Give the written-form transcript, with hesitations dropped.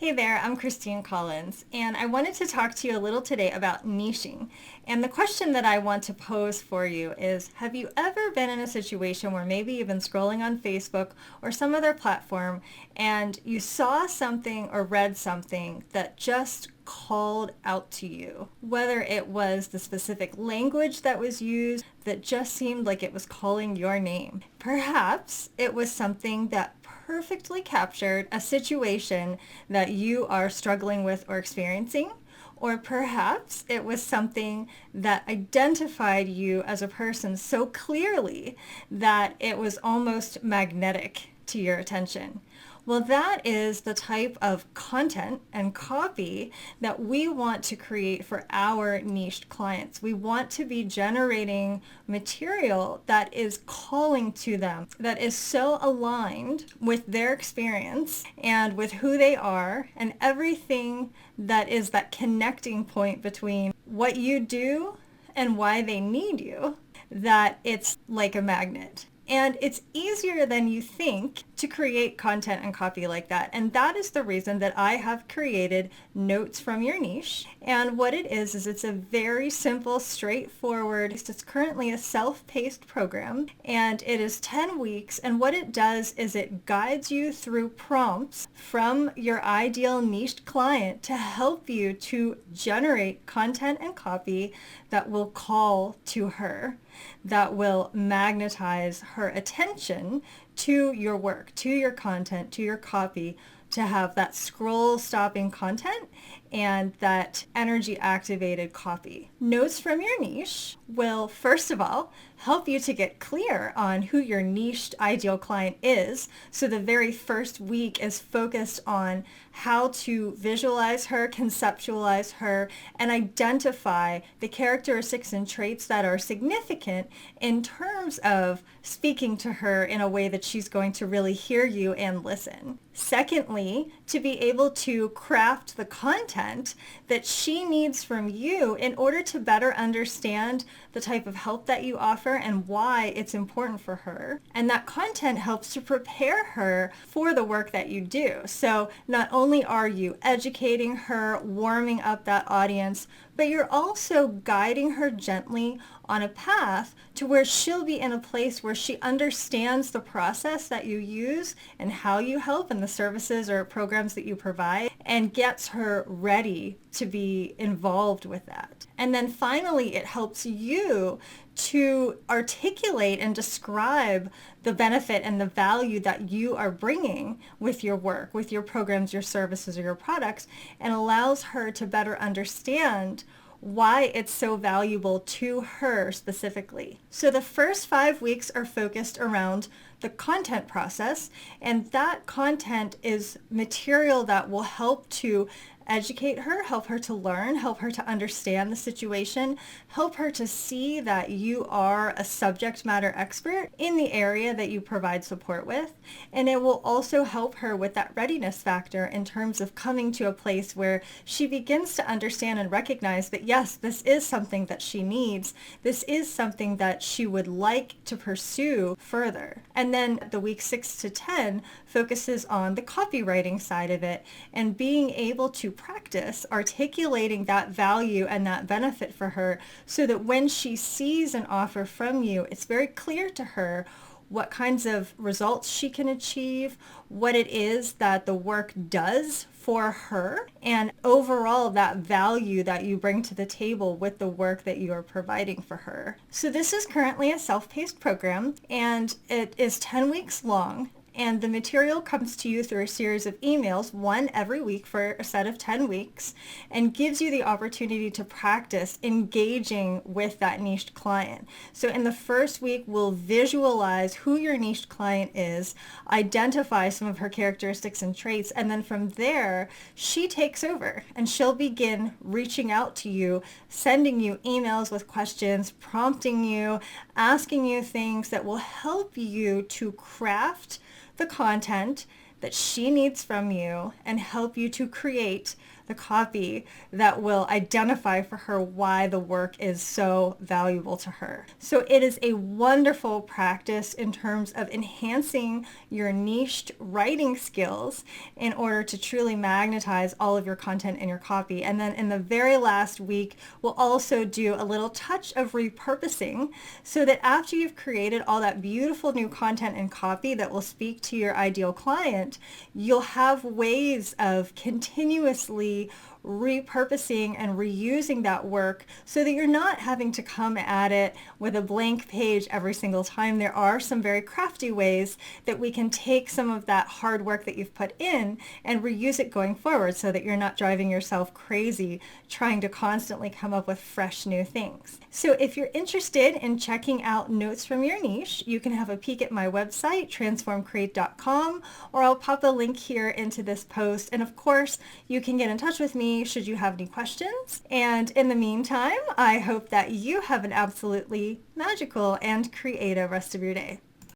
Hey there, I'm Christine Collins, and I wanted to talk to you a little today about niching. And the question that I want to pose for you is, have you ever been in a situation where maybe you've been scrolling on Facebook or some other platform and you saw something or read something that just called out to you? Whether it was the specific language that was used that just seemed like it was calling your name. Perhaps it was something that perfectly captured a situation that you are struggling with or experiencing. Or perhaps it was something that identified you as a person so clearly that it was almost magnetic to your attention. Well, that is the type of content and copy that we want to create for our niched clients. We want to be generating material that is calling to them, that is so aligned with their experience and with who they are and everything that is that connecting point between what you do and why they need you, that it's like a magnet. And it's easier than you think to create content and copy like that. And that is the reason that I have created Notes from Your Niche. And what it is it's a very simple, straightforward, it's currently a self-paced program, and it is 10 weeks. And what it does is it guides you through prompts from your ideal niched client to help you to generate content and copy that will call to her, that will magnetize her attention to your work, to your content, to your copy, to have that scroll stopping content and that energy activated copy. Notes from Your Niche will, first of all, help you to get clear on who your niched ideal client is. So the very first week is focused on how to visualize her, conceptualize her, and identify the characteristics and traits that are significant in terms of speaking to her in a way that she's going to really hear you and listen. Secondly, to be able to craft the content that she needs from you in order to better understand the type of help that you offer and why it's important for her. And that content helps to prepare her for the work that you do. So not only are you educating her, warming up that audience, but you're also guiding her gently on a path to where she'll be in a place where she understands the process that you use and how you help and the services or programs that you provide, and gets her ready to be involved with that. And then finally, it helps you to articulate and describe the benefit and the value that you are bringing with your work, with your programs, your services, or your products, and allows her to better understand why it's so valuable to her specifically. So the first 5 weeks are focused around the content process, and that content is material that will help to educate her, help her to learn, help her to understand the situation, help her to see that you are a subject matter expert in the area that you provide support with. And it will also help her with that readiness factor in terms of coming to a place where she begins to understand and recognize that yes, this is something that she needs. This is something that she would like to pursue further. And then the week 6 to 10 focuses on the copywriting side of it and being able to practice articulating that value and that benefit for her so that when she sees an offer from you, it's very clear to her what kinds of results she can achieve, what it is that the work does for her, and overall that value that you bring to the table with the work that you are providing for her. So this is currently a self-paced program, and it is 10 weeks long. And the material comes to you through a series of emails, one every week for a set of 10 weeks, and gives you the opportunity to practice engaging with that niched client. So in the first week, we'll visualize who your niched client is, identify some of her characteristics and traits, and then from there, she takes over and she'll begin reaching out to you, sending you emails with questions, prompting you, asking you things that will help you to craft the content that she needs from you and help you to create the copy that will identify for her why the work is so valuable to her. So it is a wonderful practice in terms of enhancing your niched writing skills in order to truly magnetize all of your content in your copy. And then in the very last week, we'll also do a little touch of repurposing so that after you've created all that beautiful new content and copy that will speak to your ideal client, you'll have ways of continuously repurposing and reusing that work so that you're not having to come at it with a blank page every single time. There are some very crafty ways that we can take some of that hard work that you've put in and reuse it going forward so that you're not driving yourself crazy trying to constantly come up with fresh new things. So if you're interested in checking out notes from your niche, you can have a peek at my website, transformcreate.com, or I'll pop a link here into this post. And of course, you can get in touch with me should you have any questions. And in the meantime, I hope that you have an absolutely magical and creative rest of your day.